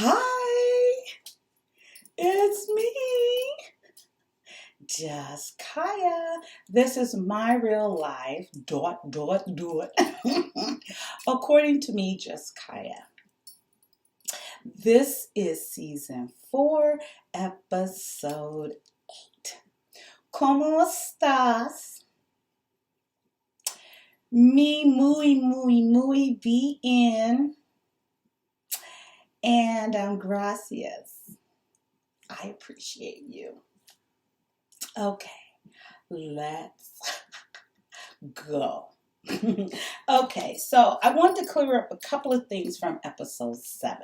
Hi, it's me, Just Kyia. This is my real life, According to me, Just Kyia. This is season 4, episode 8. ¿Cómo estás? Muy bien. And gracias. I appreciate you. Okay, let's go. Okay, so I want to clear up a couple of things from episode 7.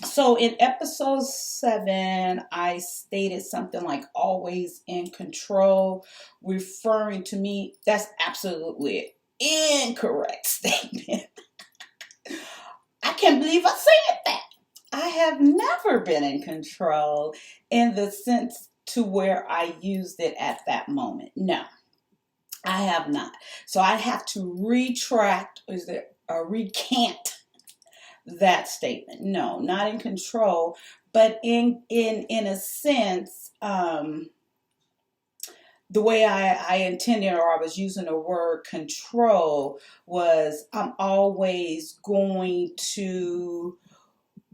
So in episode 7, I stated something like always in control, referring to me. That's absolutely an incorrect statement. I can't believe I said that. I have never been in control in the sense to where I used it at that moment. No, I have not. So I have to retract, recant that statement. No, not in control, but in a sense, the way I intended, or I was using the word control, was I'm always going to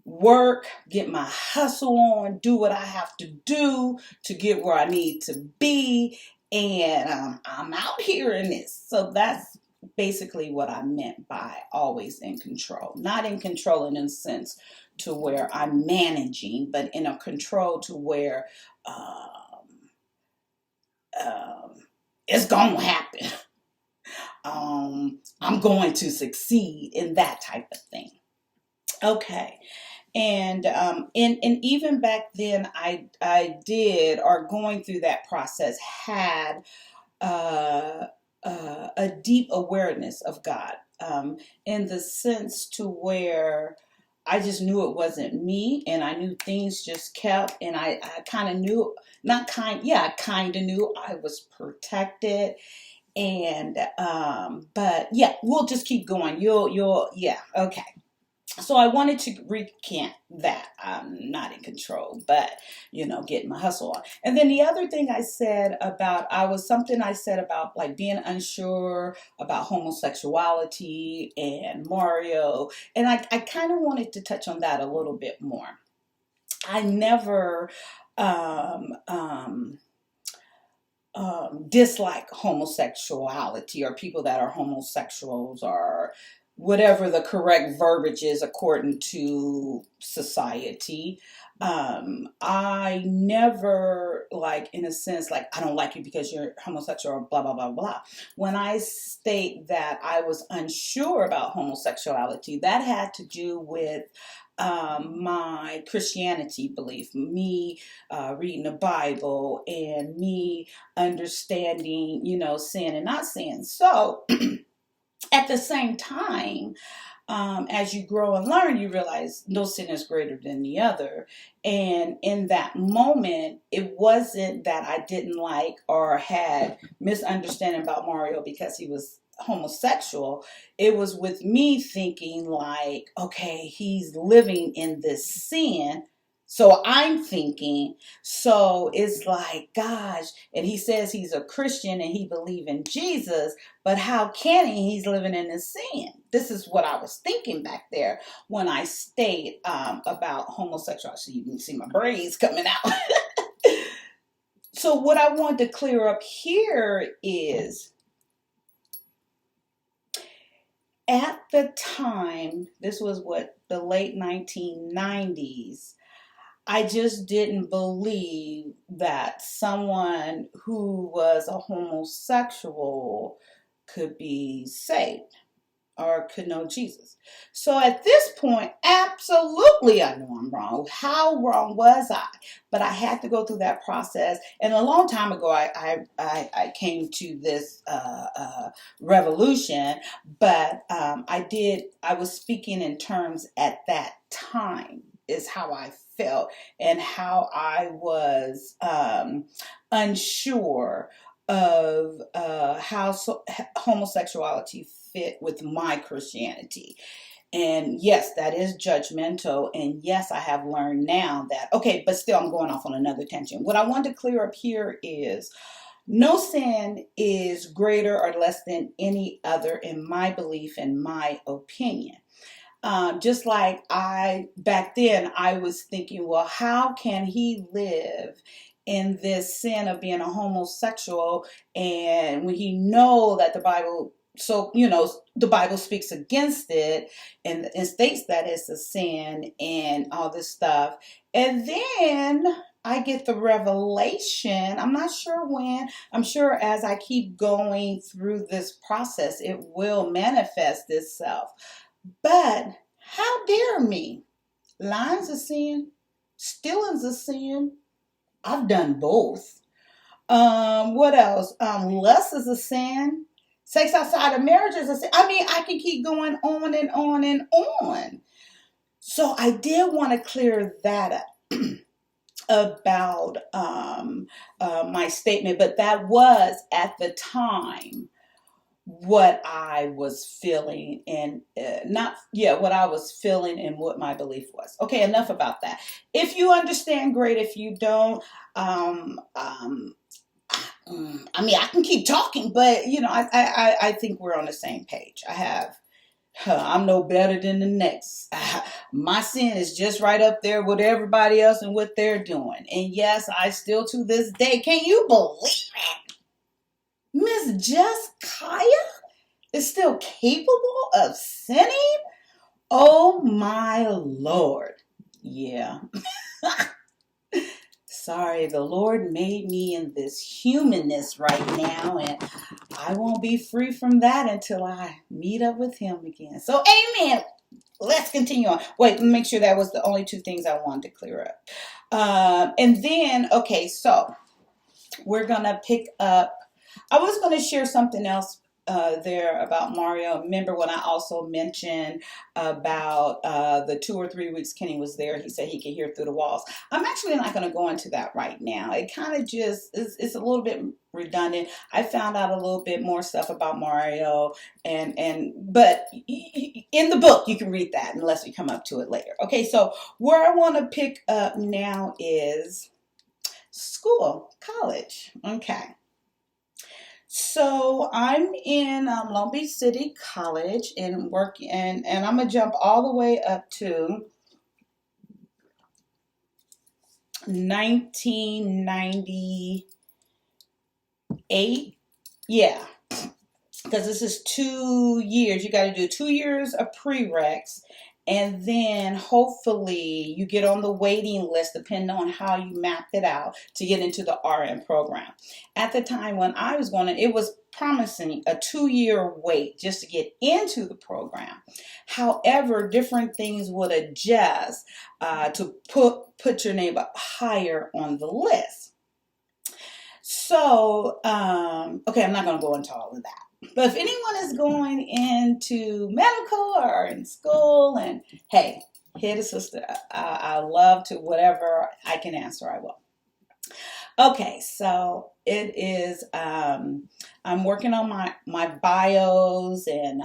work, get my hustle on, do what I have to do to get where I need to be, and I'm out here in this. So that's basically what I meant by always in control. Not in control in a sense to where I'm managing, but in a control to where it's gonna happen. I'm going to succeed in that type of thing. Okay. And even back then, I did, or going through that process, had a deep awareness of God, in the sense to where I just knew it wasn't me, and I knew things just kept, and I kind of knew, I kind of knew I was protected, and but yeah, we'll just keep going. Yeah, okay. So I wanted to recant that. I'm not in control, but getting my hustle on. And then the other thing I said about, I said about like being unsure about homosexuality and Mario. And I kind of wanted to touch on that a little bit more. I never dislike homosexuality or people that are homosexuals, or whatever the correct verbiage is according to society. I never, like, in a sense, like, I don't like you because you're homosexual, or blah, blah, blah, blah. When I state that I was unsure about homosexuality, that had to do with my Christianity belief, me reading the Bible, and me understanding, sin and not sin. So at the same time, as you grow and learn, you realize no sin is greater than the other. And in that moment, it wasn't that I didn't like or had misunderstanding about Mario because he was homosexual. It was with me thinking like, okay, he's living in this sin. So I'm thinking, so it's like, gosh, and he says he's a Christian and he believes in Jesus, but how can he? He's living in his sin. This is what I was thinking back there when I state about homosexuality. You can see my braids coming out. So what I want to clear up here is, at the time, this was the late 1990s, I just didn't believe that someone who was a homosexual could be saved or could know Jesus. So at this point, absolutely, I know I'm wrong. How wrong was I? But I had to go through that process. And a long time ago, I came to this revolution. But I was speaking in terms at that time, is how I felt, and how I was unsure of how homosexuality fit with my Christianity. And yes, that is judgmental. And yes, I have learned now that, okay, but still I'm going off on another tangent. What I want to clear up here is no sin is greater or less than any other in my belief, in my opinion. Just like back then, I was thinking, well, how can he live in this sin of being a homosexual? And when he know that the Bible, so, the Bible speaks against it and states that it's a sin and all this stuff. And then I get the revelation. I'm not sure when. I'm sure as I keep going through this process, it will manifest itself. But how dare me? Lying's a sin. Stealing's a sin. I've done both. What else? Lust is a sin. Sex outside of marriage is a sin. I mean, I can keep going on and on and on. So I did want to clear that up about my statement, but that was at the time what I was feeling and what I was feeling and what my belief was. Okay, enough about that. If you understand, great. If you don't, I mean, I can keep talking, but I think we're on the same page. I'm no better than the next. My sin is just right up there with everybody else and what they're doing. And yes, I still to this day, can you believe it? Miss Juss Kyia is still capable of sinning? Oh my Lord. Yeah. Sorry, the Lord made me in this humanness right now, and I won't be free from that until I meet up with him again. So, amen. Let's continue on. Wait, let me make sure that was the only two things I wanted to clear up. And then, okay, so we're going to pick up. I was going to share something else there about Mario. Remember when I also mentioned about the 2 or 3 weeks Kenny was there, he said he could hear through the walls. I'm actually not going to go into that right now. It kind of just it's a little bit redundant. I found out a little bit more stuff about Mario, but in the book you can read that unless we come up to it later. Okay, so where I want to pick up now is school, college. Okay. So I'm in Long Beach City College and working, and I'm gonna jump all the way up to 1998. Yeah, because this is 2 years. You got to do 2 years of prereqs, and then hopefully you get on the waiting list depending on how you mapped it out to get into the RN program. At the time when I was going, it was promising a 2-year wait just to get into the program. However, different things would adjust to put your name up higher on the list. So, okay, I'm not going to go into all of that. But if anyone is going into medical or in school, and hey, hit a sister. I love to, whatever I can answer, I will. Okay, so it is, I'm working on my bios and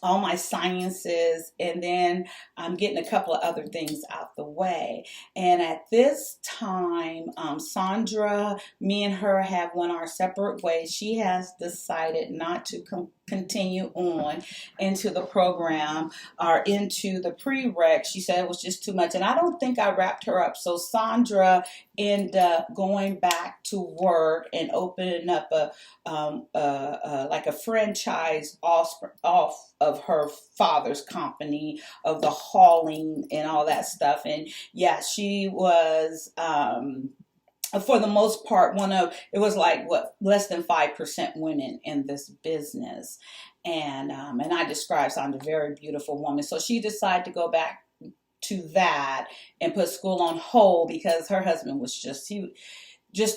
all my sciences, and then I'm getting a couple of other things out the way. And at this time, Sandra, me and her have went our separate ways. She has decided not to continue on into the program or into the prereq. She said it was just too much, and I don't think I wrapped her up. So Sandra ended up going back to work and opening up like a franchise off of her father's company of the hauling and all that stuff. And yeah, she was for the most part it was like less than 5% women in this business. And I described Sandra, a very beautiful woman. So she decided to go back to that and put school on hold because her husband was just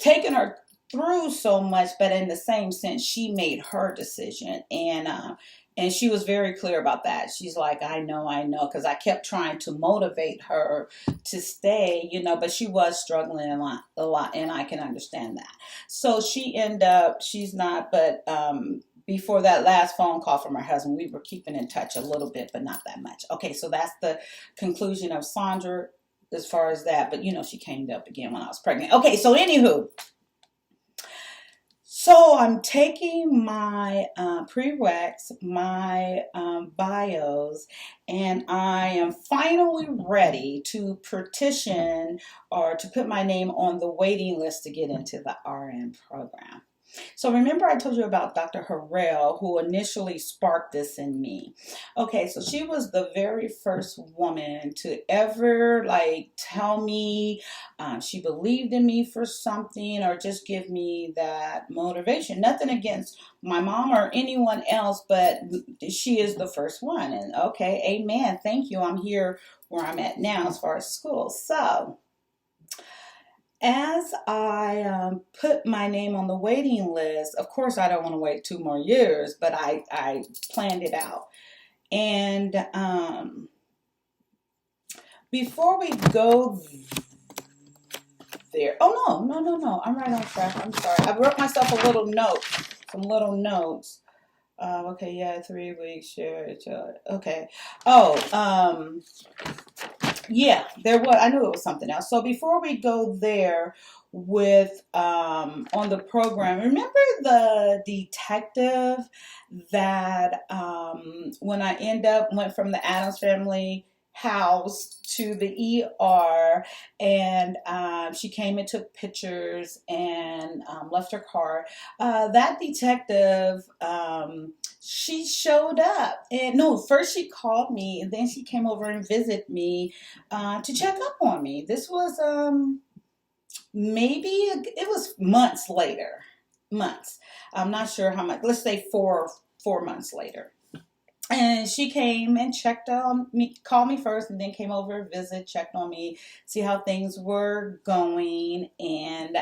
taking her through so much. But in the same sense, she made her decision, and she was very clear about that. She's like, I know, because I kept trying to motivate her to stay, but she was struggling a lot, and I can understand that. So she ended up, she's not, but before that last phone call from her husband, we were keeping in touch a little bit, but not that much. Okay, so that's the conclusion of Sandra as far as that. But, you know, she came up again when I was pregnant. Okay, so anywho. So I'm taking my prereqs, my bios, and I am finally ready to petition or to put my name on the waiting list to get into the RN program. So remember I told you about Dr. Harrell, who initially sparked this in me. Okay, so she was the very first woman to ever like tell me she believed in me for something or just give me that motivation. Nothing against my mom or anyone else, but she is the first one. And okay, amen. Thank you. I'm here where I'm at now as far as school. So as I put my name on the waiting list, of course, I don't want to wait 2 more years, but I planned it out. And before we go there, oh, no, I'm right on track. I'm sorry. I wrote myself a little note, some little notes. Okay, yeah, 3 weeks, sure. Okay. Oh, yeah, there was. I knew it was something else. So before we go there with on the program, remember the detective that when I went from the Addams Family house to the ER, and she came and took pictures and left her card. That detective, she showed up, and no, first she called me, and then she came over and visited me to check up on me. This was maybe it was months later, months. I'm not sure how much. Let's say 4 months later. And she came and checked on me, called me first, and then came over, visit, checked on me, see how things were going. And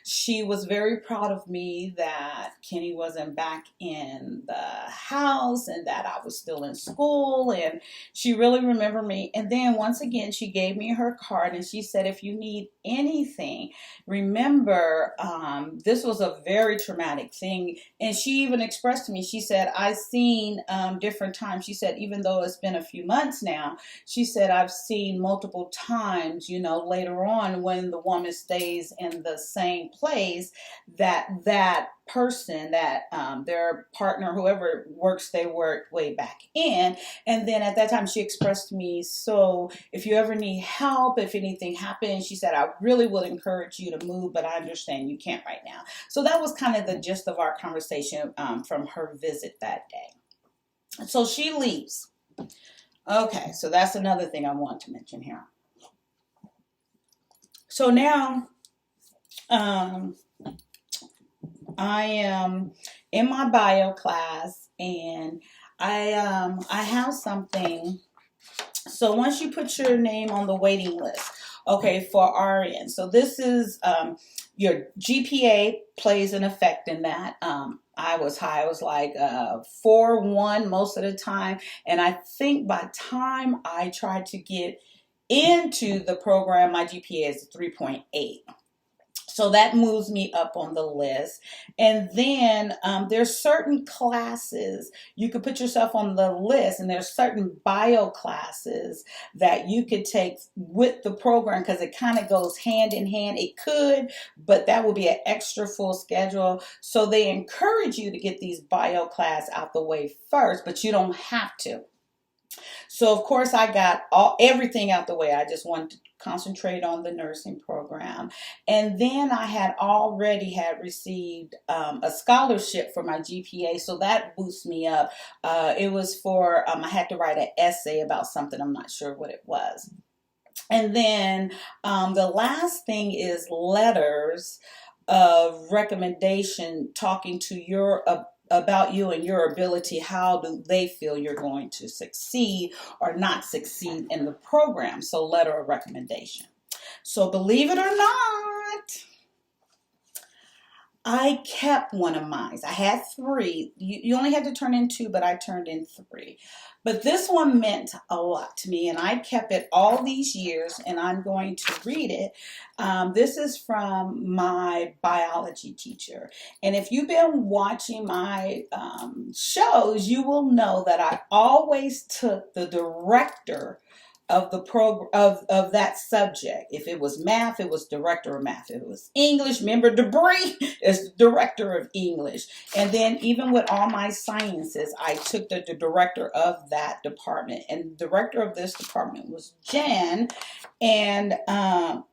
she was very proud of me that Kenny wasn't back in the house and that I was still in school. And she really remembered me. And then once again, she gave me her card and she said, if you need anything, remember, this was a very traumatic thing. And she even expressed to me, she said, I've seen different times. She said, even though it's been a few months now, she said, I've seen multiple times, you know, later on when the woman stays in the same place, that person, that their partner, whoever works, they work way back in. And then at that time she expressed to me, so if you ever need help, if anything happens, she said, I really would encourage you to move, but I understand you can't right now. So that was kind of the gist of our conversation from her visit that day. So she leaves. Okay, so that's another thing I want to mention here. So now I am in my bio class, and I have something. So once you put your name on the waiting list, okay, for RN. So this is your GPA plays an effect in that. I was high. I was like 4.1 most of the time. And I think by time I tried to get into the program, my GPA is 3.8. So that moves me up on the list. And then there's certain classes you could put yourself on the list, and there's certain bio classes that you could take with the program because it kind of goes hand in hand. It could, but that will be an extra full schedule. So they encourage you to get these bio class out the way first, but you don't have to. So of course I got everything out the way. I just wanted to concentrate on the nursing program. And then I had already received a scholarship for my GPA, so that boosts me up. It was for, I had to write an essay about something, I'm not sure what it was. And then the last thing is letters of recommendation talking to about you and your ability. How do they feel you're going to succeed or not succeed in the program? So letter of recommendation. So believe it or I kept one of mine. I had three. You only had to turn in two, but I turned in three. But this one meant a lot to me, and I kept it all these years, and I'm going to read it. This is from my biology teacher. And if you've been watching my shows, you will know that I always took the director of the of that subject. If it was math, it was director of math. If it was English, remember Debris is director of English. And then even with all my sciences, I took the director of that department. And the director of this department was Jan. And I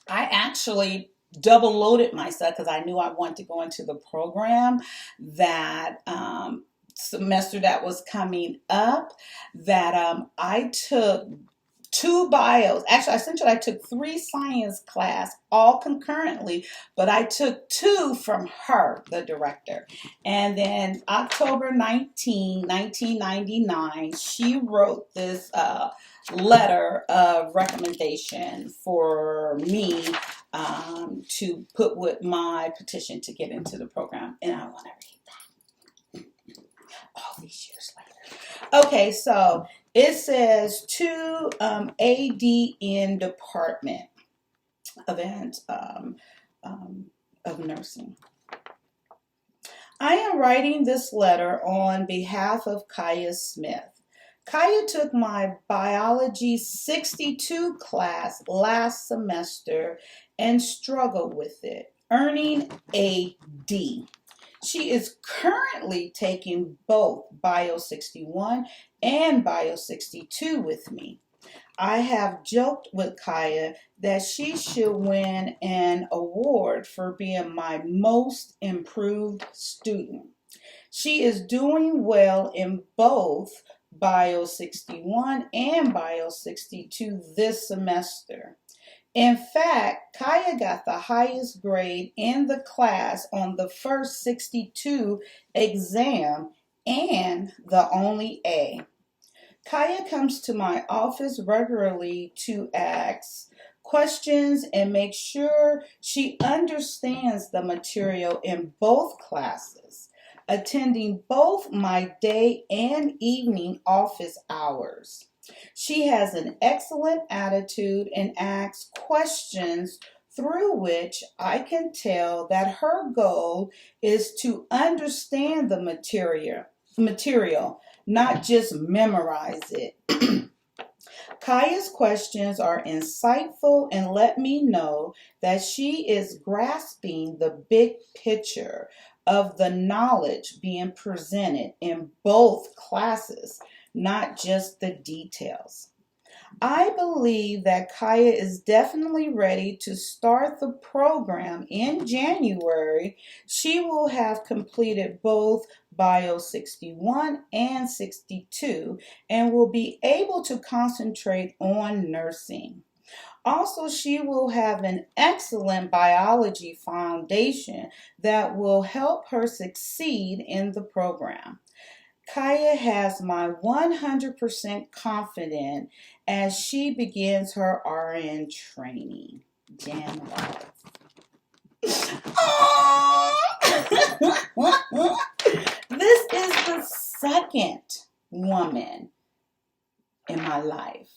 actually double loaded myself because I knew I wanted to go into the program that semester that was coming up, that I took two bios. Actually, essentially I took three science class all concurrently, but I took two from her, the director. And then October 1999, she wrote this letter of recommendation for me to put with my petition to get into the program. And I want to read all these years later. Okay, so it says to ADN Department of Nursing. I am writing this letter on behalf of Kyia Smith. Kyia took my biology 62 class last semester and struggled with it, earning a D. She is currently taking both Bio 61 and Bio 62 with me. I have joked with Kyia that she should win an award for being my most improved student. She is doing well in both Bio 61 and Bio 62 this semester. In fact, Kyia got the highest grade in the class on the first 62 exam and the only A. Kyia comes to my office regularly to ask questions and make sure she understands the material in both classes, attending both my day and evening office hours. She has an excellent attitude and asks questions through which I can tell that her goal is to understand the material, not just memorize it. Kyia's questions are insightful and let me know that she is grasping the big picture of the knowledge being presented in both classes, not just the details. I believe that Kyia is definitely ready to start the program in January. She will have completed both Bio 61 and 62 and will be able to concentrate on nursing. Also, she will have an excellent biology foundation that will help her succeed in the program. Kyia has my 100% confidence as she begins her RN training. Jan Love. This is the second woman in my life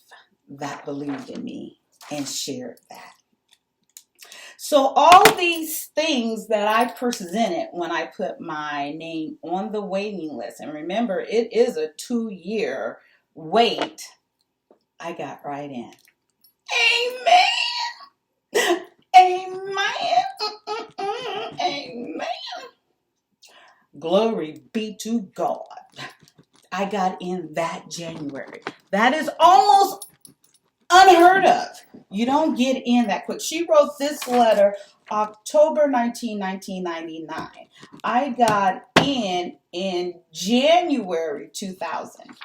that believed in me and shared that. So all these things that I presented when I put my name on the waiting list, and remember, it is a 2-year wait, I got right in. Amen. Amen. Amen. Glory be to God. I got in that January. That is almost unheard of. You don't get in that quick. She wrote this letter October 19, 1999. I got in January 2000.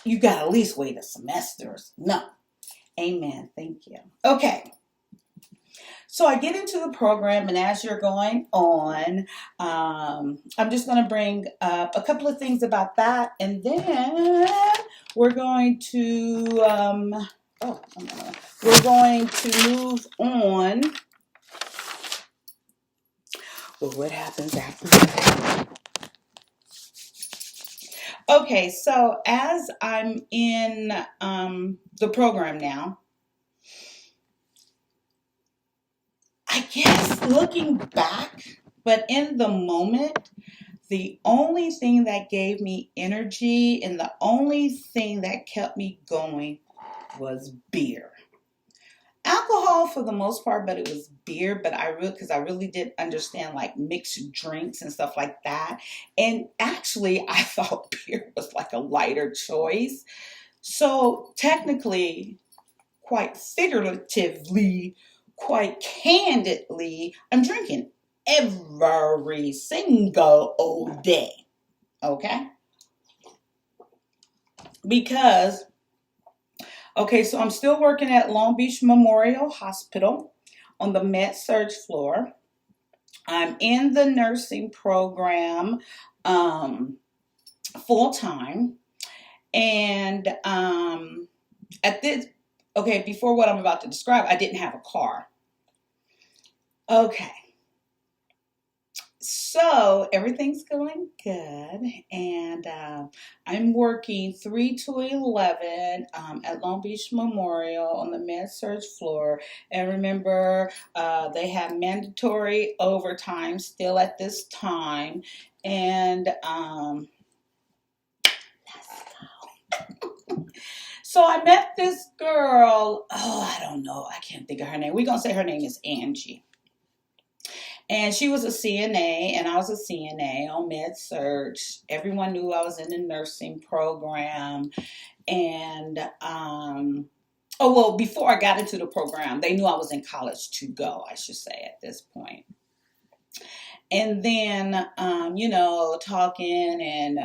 You got to at least wait a semester. No. Amen. Thank you. Okay. So I get into the program, and as you're going on, I'm just going to bring up a couple of things about that, and then we're going to move on But what happens after that? Okay, so as I'm in the program now, I guess looking back, but in the moment, the only thing that gave me energy and the only thing that kept me going was beer. Alcohol for the most part, but it was beer. But because I really did understand like mixed drinks and stuff like that. And actually, I thought beer was like a lighter choice. So technically, quite figuratively, quite candidly, I'm drinking every single old day. Okay? Because, okay, so I'm still working at Long Beach Memorial Hospital on the med surg floor. I'm in the nursing program full time. And at this, okay, before what I'm about to describe, I didn't have a car. Okay. So everything's going good, and I'm working 3 to 11 at Long Beach Memorial on the med surg floor. And remember, they have mandatory overtime still at this time. And so I met this girl. Oh, I don't know. I can't think of her name. We're gonna say her name is Angie. And she was a CNA, and I was a CNA on med surg. Everyone knew I was in the nursing program. And, before I got into the program, they knew I was in college to go, I should say, at this point. And then, talking and,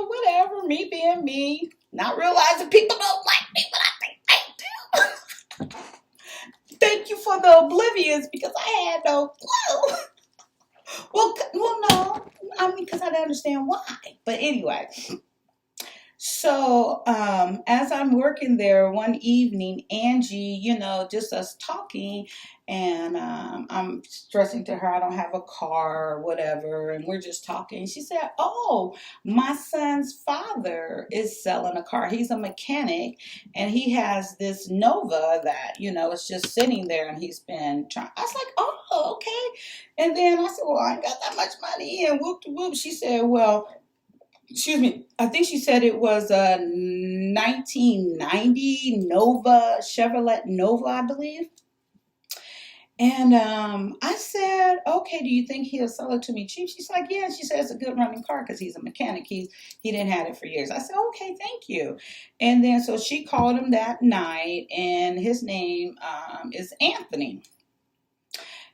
whatever, me being me, not realizing people don't like me, but I think they do. Thank you for the oblivious, because I had no clue. Well, no. I mean, because I didn't understand why. But anyway. So, as I'm working there one evening, Angie, just us talking, and I'm stressing to her I don't have a car or whatever, and we're just talking. She said, "Oh, my son's father is selling a car. He's a mechanic, and he has this Nova that, it's just sitting there, and he's been trying." I was like, "Oh, okay." And then I said, "Well, I ain't got that much money," and whoop de whoop. She said, "Well," excuse me, I think she said it was a 1990 Nova, Chevrolet Nova, I believe. And I said, "Okay, do you think he'll sell it to me cheap?" She's like, "Yeah." She said, "It's a good running car because he's a mechanic. He didn't have it for years." I said, "Okay, thank you." And then so she called him that night, and his name is Anthony.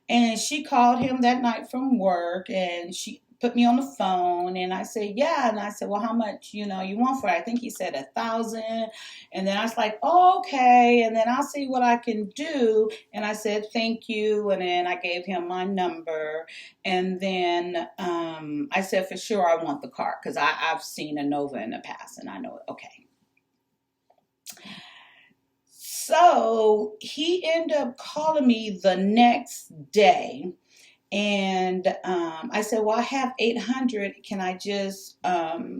And she called him that night from work, and she put me on the phone, and I said, "Yeah." And I said, "Well, how much, you want for it?" I think he said 1,000. And then I was like, "Oh, okay. And then I'll see what I can do." And I said, "Thank you." And then I gave him my number. And then I said, "For sure, I want the car," because I've seen a Nova in the past, and I know it. Okay. So he ended up calling me the next day. And I said, "Well, I have 800. Can I just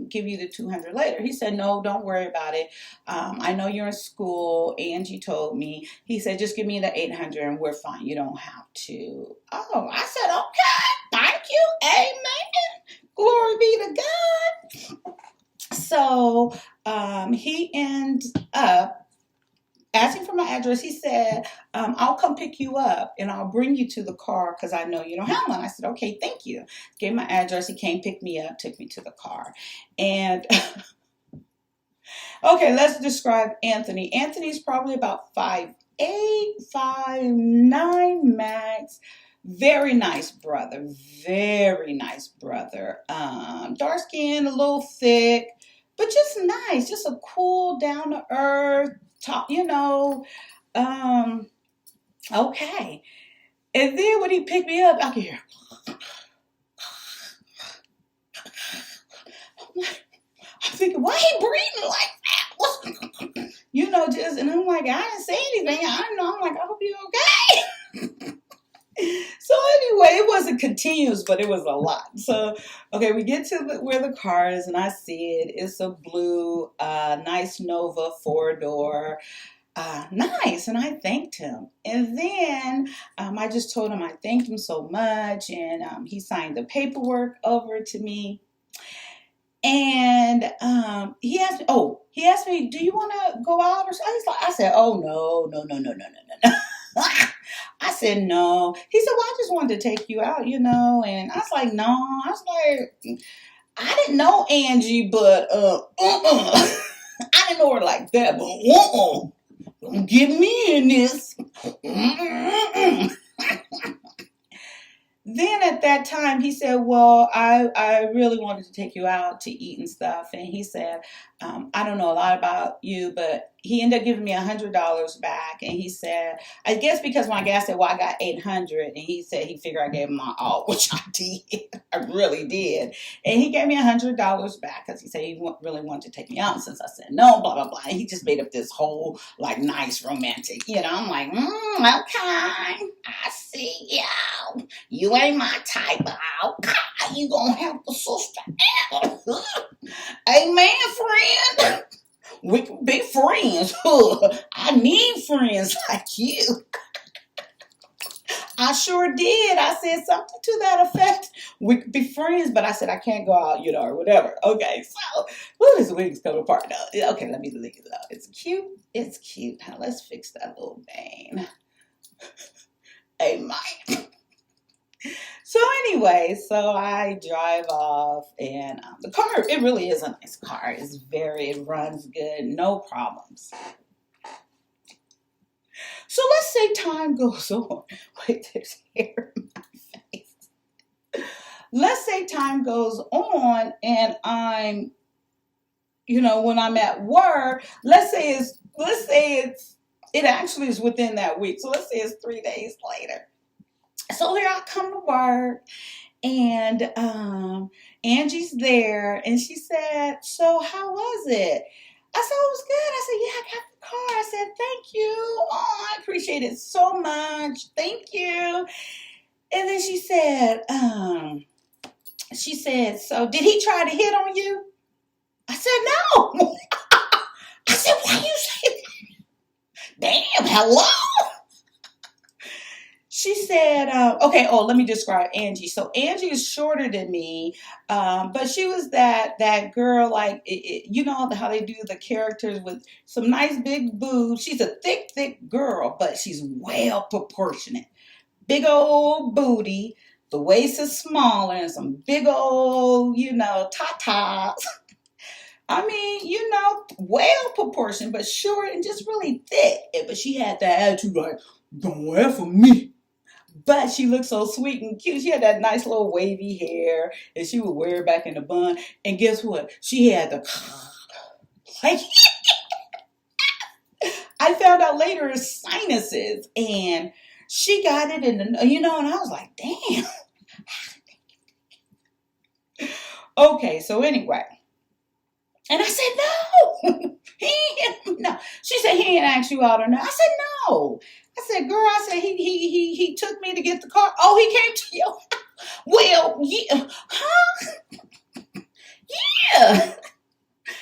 give you the 200 later?" He said, "No, don't worry about it. I know you're in school. Angie told me." He said, "Just give me the 800 and we're fine. You don't have to." Oh, I said, "Okay, thank you. Amen. Glory be to God." So he ends up asking for my address. He said, "I'll come pick you up and I'll bring you to the car because I know you don't have one." I said, "Okay, thank you." Gave my address. He came, picked me up, took me to the car. And okay, let's describe Anthony. Anthony's probably about 5'8", 5'9" max. Very nice brother. Very nice brother. Dark skin, a little thick, but just nice. Just a cool, down to earth, talk, okay. And then when he picked me up, I could hear, I'm thinking, why he breathing like that? And I'm like, I didn't say anything. I don't know. I'm like, I hope you're okay. So anyway, it was a wasn't continuous, but it was a lot. So, okay, we get to where the car is, and I see it. It's a blue, nice Nova 4-door. Nice. And I thanked him. And then I just told him I thanked him so much. And he signed the paperwork over to me. And he asked me, do you want to go out or something? I said, oh, no. I said, no. He said, well, I just wanted to take you out, And I was like, no. I was like, I didn't know Angie, but I didn't know her like that, but don't get me in this. Then at that time, he said, well, I really wanted to take you out to eat and stuff. And he said, I don't know a lot about you, but he ended up giving me $100 back. And he said, I guess because my guy said, well, I got 800. And he said he figured I gave him my all, which I did. I really did. And he gave me $100 back because he said he really wanted to take me out. And since I said no, blah, blah, blah. And he just made up this whole like nice romantic, I'm like, okay, I see you. You ain't my type, but okay, you gonna have the sister. Amen, friend. We can be friends. I need friends like you. I sure did. I said something to that effect. We could be friends, but I said I can't go out, or whatever. Okay, so, this wig's coming apart now. Okay, let me leave it out. It's cute. It's cute. Now let's fix that little bang. Amen. So anyway, so I drive off, and the car, it really is a nice car. It runs good, no problems. So let's say time goes on. Wait, there's hair in my face. Let's say time goes on, and I'm, when I'm at work, it actually is within that week. So let's say it's 3 days later. So here I come to work, and Angie's there, and she said, so how was it? I said, it was good. I said, yeah, I got the car. I said, thank you. Oh, I appreciate it so much. Thank you. And then she said, so did he try to hit on you? I said, no. I said, why you say that? Damn, hello? She said, okay, let me describe Angie. So Angie is shorter than me, but she was that girl, like, how they do the characters with some nice big boobs. She's a thick girl, but she's well proportionate. Big old booty. The waist is smaller and some big old, tatas. I mean, well proportioned, but short and just really thick. But she had that attitude like, don't F for me. But she looked so sweet and cute. She had that nice little wavy hair, and she would wear it back in the bun. And guess what? She had the like. I found out later it's sinuses, and she got it in the and I was like, damn. Okay, so anyway, and I said no. No. She said he didn't ask you out or not. I said no. I said, girl, he took me to get the car. Oh, he came to you. Well, yeah. Huh? Yeah.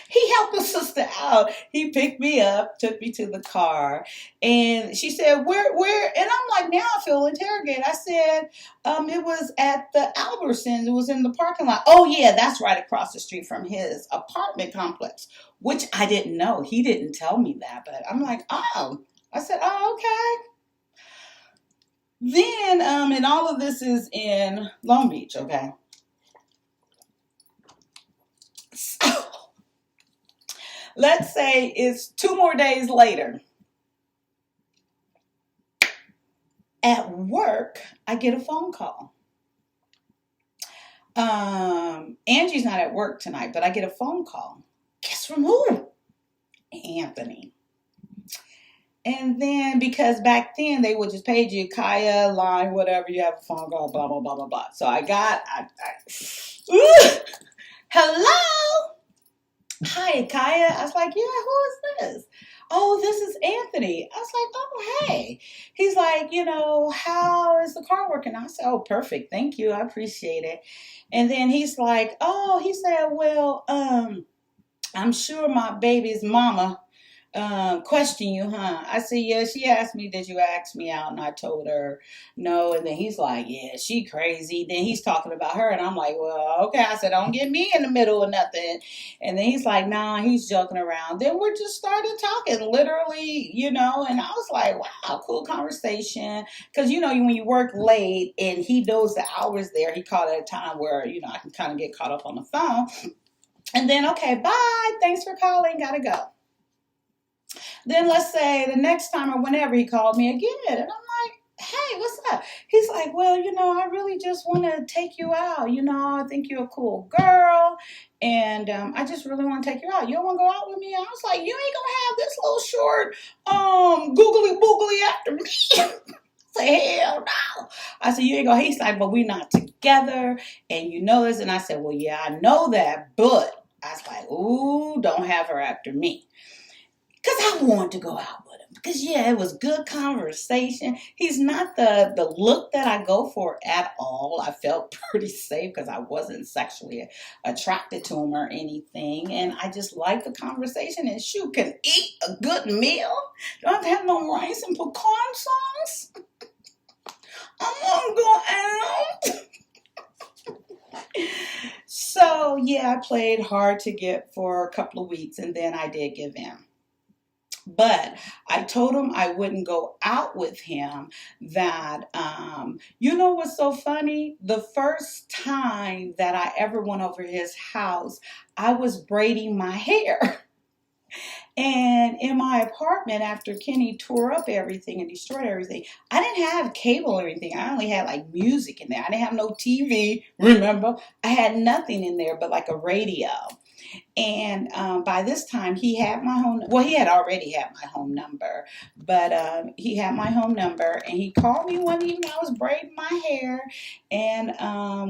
He helped the sister out. He picked me up, took me to the car. And she said, where? And I'm like, now I feel interrogated. I said, it was at the Albertsons. It was in the parking lot. Oh, yeah, that's right across the street from his apartment complex, which I didn't know. He didn't tell me that, but I'm like, oh. I said, oh, okay. Then, and all of this is in Long Beach, okay? So, let's say it's 2 more days later. At work, I get a phone call. Angie's not at work tonight, but I get a phone call. Guess from who? Anthony. And then, because back then they would just page you, Kyia, line, whatever, you have a phone call, blah, blah, blah, blah, blah. So I hello? Hi, Kyia. I was like, yeah, who is this? oh, this is Anthony. I was like, oh, hey. He's like, how is the car working? I said, oh, perfect. Thank you. I appreciate it. And then he's like, oh, he said, well, I'm sure my baby's mama question you, huh? I said, yeah, she asked me, did you ask me out? And I told her no. And then he's like, yeah, she crazy. Then he's talking about her. And I'm like, well, okay. I said, don't get me in the middle of nothing. And then he's like, nah, he's joking around. Then we just started talking literally, and I was like, wow, cool conversation. Because, when you work late and he knows the hours there, he called at a time where, I can kind of get caught up on the phone. And then, okay, bye. Thanks for calling. Gotta go. Then let's say the next time or whenever he called me again, and I'm like, hey, what's up? He's like, well, I really just want to take you out. I think you're a cool girl, and I just really want to take you out. You don't want to go out with me? I was like, you ain't gonna have this little short, googly boogly after me. I said, hell no. I said, you ain't gonna. He's like, but we're not together, and you know this. And I said, well, yeah, I know that, but I was like, ooh, don't have her after me. Because I wanted to go out with him. Because, yeah, it was good conversation. He's not the look that I go for at all. I felt pretty safe because I wasn't sexually attracted to him or anything. And I just like the conversation. And shoot, can eat a good meal. Don't have to have no rice and pecan sauce. I'm going to go out. So, yeah, I played hard to get for a couple of weeks. And then I did give in. But I told him I wouldn't go out with him. That, you know what's so funny? The first time that I ever went over his house, I was braiding my hair. And in my apartment, after Kenny tore up everything and destroyed everything, I didn't have cable or anything. I only had like music in there. I didn't have no TV, remember? I had nothing in there but like a radio. And by this time, he had my home. Well, he had already had my home number, but he had my home number, and he called me one evening. I was braiding my hair, and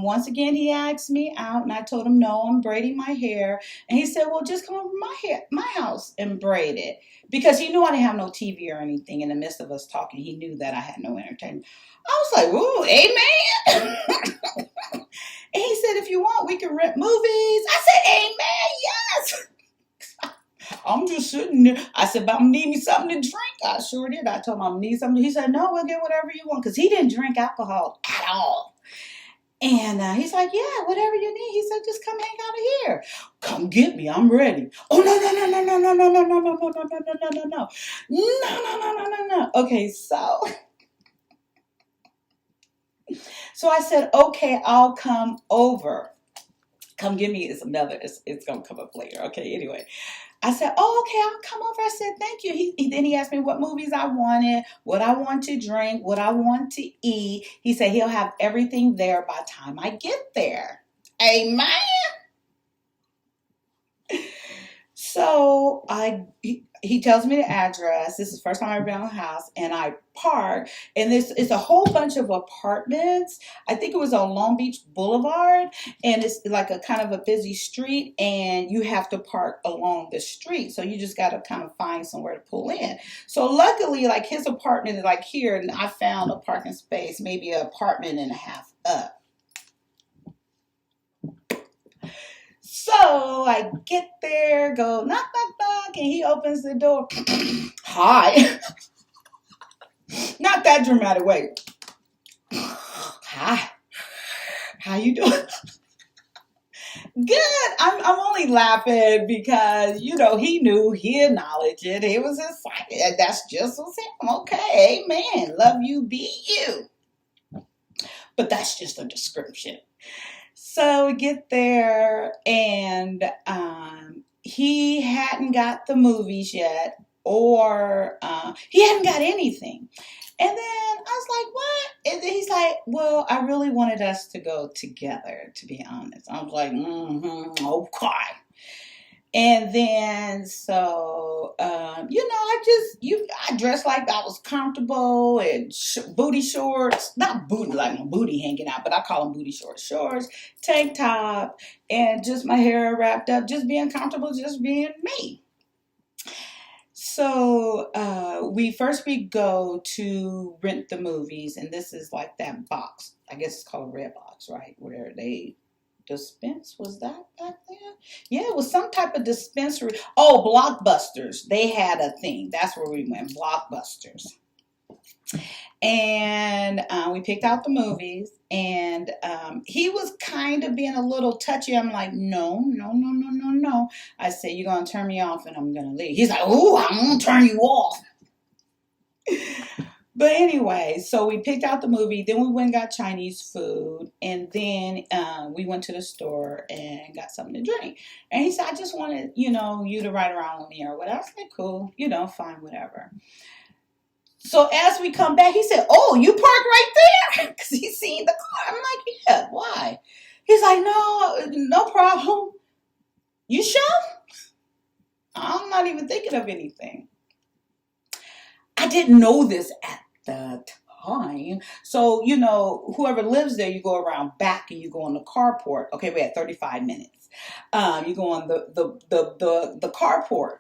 once again, he asked me out, and I told him no, I'm braiding my hair, and he said, well, just come over to my house and braid it, because he knew I didn't have no TV or anything. In the midst of us talking, he knew that I had no entertainment. I was like, ooh, amen. And he said, if you want, we can rent movies. I said, amen, yes. I'm just sitting there. I said, but I'm needing something to drink. I sure did. I told him I'm needing something. He said, no, we'll get whatever you want. Because he didn't drink alcohol at all. And he's like, yeah, whatever you need. He said, just come hang out here. Come get me. I'm ready. Oh, no, no, no, no, no, no, no, no, no, no, no, no, no, no, no, no, no. No, no, no, no, no, no. Okay, so I said, okay, I'll come over. Come get me is another, it's going to come up later. Okay, anyway. I said, oh, okay, I'll come over. I said, thank you. Then he asked me what movies I wanted, what I want to drink, what I want to eat. He said he'll have everything there by the time I get there. Amen. So he tells me the address. This is the first time I've ever been on the house, and I park. And this is a whole bunch of apartments. I think it was on Long Beach Boulevard, and it's like a kind of a busy street, and you have to park along the street. So you just got to kind of find somewhere to pull in. So luckily, like his apartment is like here, and I found a parking space, maybe an apartment and a half up. So I get there, go knock, knock, knock, and he opens the door. Hi. Not that dramatic way. Hi. How you doing? Good. I'm only laughing because, he knew, he acknowledged it. He was excited. That's just what's him. Okay, amen. Love you, be you. But that's just a description. So we get there, and he hadn't got the movies yet, or he hadn't got anything. And then I was like, what? And then he's like, well, I really wanted us to go together, to be honest. I was like, okay. And then, so, I dressed like I was comfortable, and booty shorts, not booty, like my booty hanging out, but I call them booty shorts, tank top, and just my hair wrapped up, just being comfortable, just being me. So we go to rent the movies, and this is like that box. I guess it's called a red box, right? Where they dispense, was that back then? Yeah, it was some type of dispensary. Oh, Blockbusters. They had a thing. That's where we went. Blockbusters. And we picked out the movies, and he was kind of being a little touchy. I'm like, no, no, no, no, no, no. I said, you're going to turn me off and I'm going to leave. He's like, oh, I'm going to turn you off. But anyway, so we picked out the movie. Then we went and got Chinese food. And then we went to the store and got something to drink. And he said, I just wanted, you to ride around with me or whatever. I was like, cool, fine, whatever. So as we come back, he said, oh, you parked right there? Because he's seen the car. I'm like, yeah, why? He's like, no problem. You sure? I'm not even thinking of anything. I didn't know this at the time. So, whoever lives there, you go around back and you go on the carport. Okay, we had 35 minutes. You go on the carport.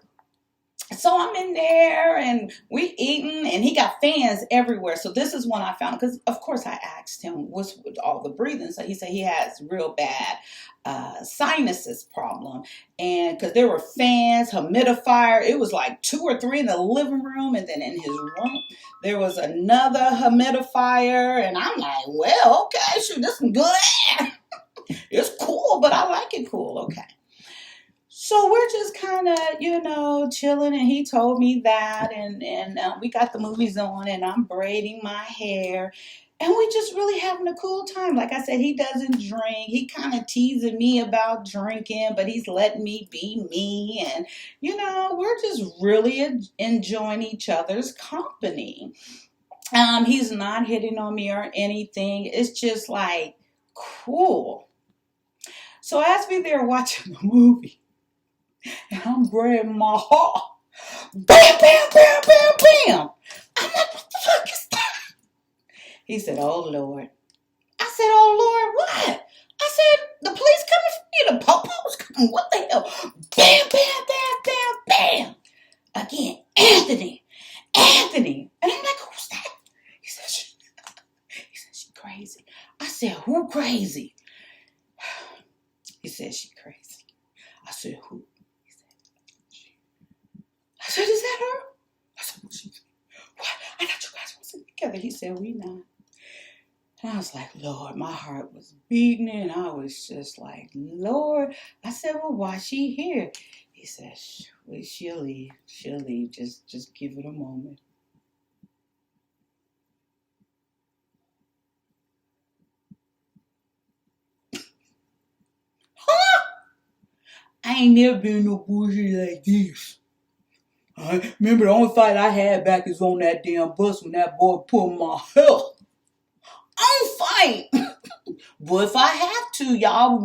So I'm in there and we eating, and he got fans everywhere. So this is when I found, because of course I asked him what's with all the breathing. So he said he has real bad sinuses problem, and because there were fans, humidifier. It was like 2 or 3 in the living room, and then in his room there was another humidifier. And I'm like, well, okay, shoot, this is good air. It's cool, but I like it cool. Okay. So we're just kind of, chilling, and he told me that, and we got the movies on, and I'm braiding my hair, and we just really having a cool time. Like I said, he doesn't drink. He kind of teasing me about drinking, but he's letting me be me, and, we're just really enjoying each other's company. He's not hitting on me or anything. It's just like cool. So as we there watching the movie, and I'm braiding my hair. Bam, bam, bam, bam, bam. I'm like, what the fuck is that? He said, oh, Lord. I said, oh, Lord, what? I said, the police coming for me. The popo's coming. What the hell? Bam, bam, bam, bam, bam. Again, Anthony. And I'm like, who's that? He said, she crazy. I said, who crazy? He said, she crazy. I said, who? I said, is that her? I said, what? I thought you guys were sitting together. He said, we not. And I was like, Lord, my heart was beating, and I was just like, Lord. I said, well, why she here? He said, well, she'll leave. She'll leave. Just give it a moment. Huh? I ain't never been no bullshit like this. I remember the only fight I had back is on that damn bus when that boy pulled my hair. I don't fight. But if I have to, y'all,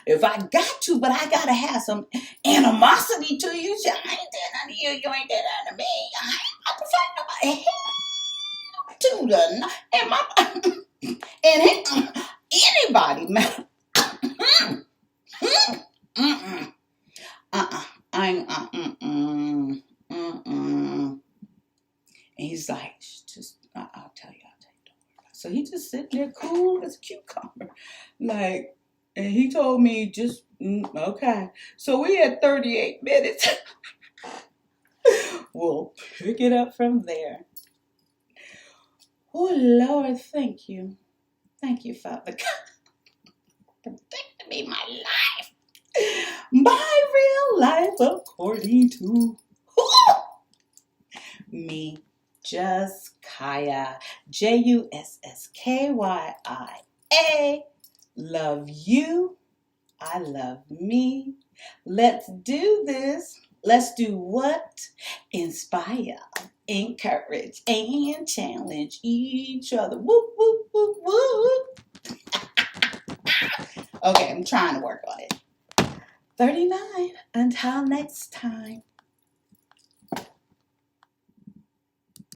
if I got to, but I gotta have some animosity to you. So I ain't did nothing to you. You ain't did nothing to me. I ain't about to fight nobody. Hell to the and anybody, man. I ain't. And he's like, just, I'll tell you. So he just sitting there cool as a cucumber. Like, and he told me just, okay. So we had 38 minutes. We'll pick it up from there. Oh, Lord, thank you. Thank you, Father God. Protecting me, my life. My real life according to me. Juss, Kyia, Jusskya. Love you. I love me. Let's do this. Let's do what? Inspire, encourage, and challenge each other. Woo, woo, woo, woo. Okay, I'm trying to work on it. 39. Until next time.